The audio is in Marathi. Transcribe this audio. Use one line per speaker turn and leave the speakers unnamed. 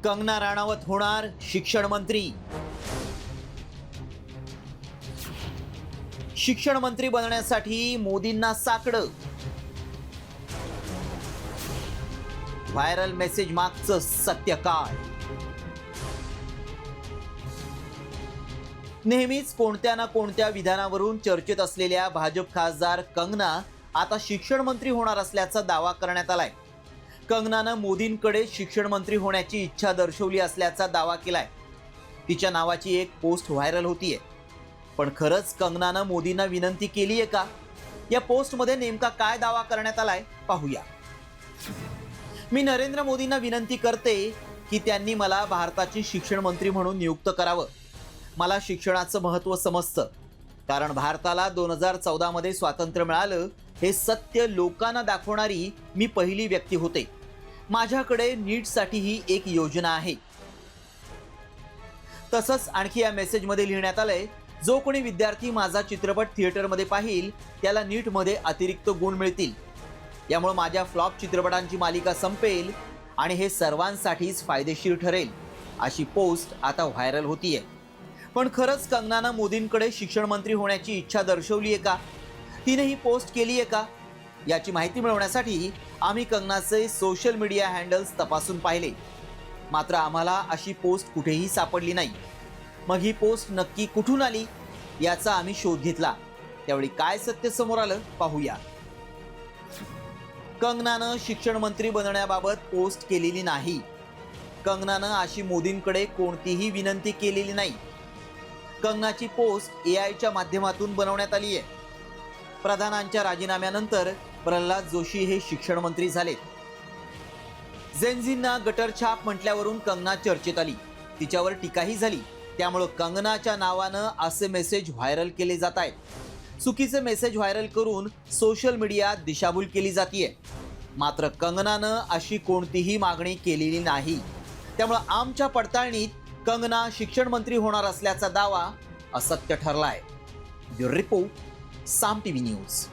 कंगना राणावत होणार शिक्षण मंत्री। शिक्षण मंत्री बनण्यासाठी मोदींना साकडं। व्हायरल मेसेज मागचं सत्य काय? नेहमीच कोणत्या ना कोणत्या विधानावरून चर्चेत असलेल्या भाजप खासदार कंगना आता शिक्षण मंत्री होणार असल्याचा दावा करण्यात आलाय। कंगनानं मोदींकडे शिक्षण मंत्री होण्याची इच्छा दर्शवली असल्याचा दावा केलाय। तिच्या नावाची एक पोस्ट व्हायरल होतीये। पण खरंच कंगनानं मोदींना विनंती केली आहे का? या पोस्टमध्ये नेमका काय दावा करण्यात आलाय पाहूया। मी नरेंद्र मोदींना विनंती करते की त्यांनी मला भारताची शिक्षण मंत्री म्हणून नियुक्त करावं। मला शिक्षणाचं महत्त्व समजतं, कारण भारताला 2014 मध्ये स्वातंत्र्य मिळालं हे सत्य लोकांना दाखवणारी मी पहिली व्यक्ती होते। माझ्याकडे नीटसाठी ही एक योजना आहे। तसंच आणखी या मेसेजमध्ये लिहिण्यात आलंय, जो कोणी विद्यार्थी माझा चित्रपट थिएटरमध्ये पाहिल त्याला नीटमध्ये अतिरिक्त गुण मिळतील। यामुळे माझ्या फ्लॉप चित्रपटांची मालिका संपेल आणि हे सर्वांसाठीच फायदेशीर ठरेल, अशी पोस्ट आता व्हायरल होतीये। पण खरंच कंगनानं मोदींकडे शिक्षण मंत्री होण्याची इच्छा दर्शवली आहे का? तिने ही पोस्ट केली आहे का? याची माहिती मिळवण्यासाठी आम्ही कंगनाचे सोशल मीडिया हँडल्स तपासून पाहिले, मात्र आम्हाला अशी पोस्ट कुठेही सापडली नाही। मग ही पोस्ट नक्की कुठून आली याचा आम्ही शोध घेतला। त्यावेळी काय सत्य समोर आलं पाहूया। कंगनानं शिक्षण मंत्री बनण्याबाबत पोस्ट केलेली नाही। कंगनानं अशी मोदींकडे कोणतीही विनंती केलेली नाही। कंगनाची पोस्ट एआयच्या माध्यमातून बनवण्यात आली आहे। प्रधानांच्या राजीनाम्यानंतर प्रल्हाद जोशी हे शिक्षण मंत्री झालेत। जेनझींना गटरछाप म्हटल्यावरून कंगना चर्चेत आली, तिच्यावर टीकाही झाली। त्यामुळे कंगनाच्या नावानं असे मेसेज व्हायरल केले जात आहेत। चुकीचे मेसेज व्हायरल करून सोशल मीडियात दिशाभूल केली जातीये। मात्र कंगनानं अशी कोणतीही मागणी केलेली नाही। त्यामुळे आमच्या पडताळणीत कंगना शिक्षण मंत्री होणार असल्याचा दावा असत्य ठरलाय। ब्युरो रिपोर्ट, साम टीव्ही न्यूज।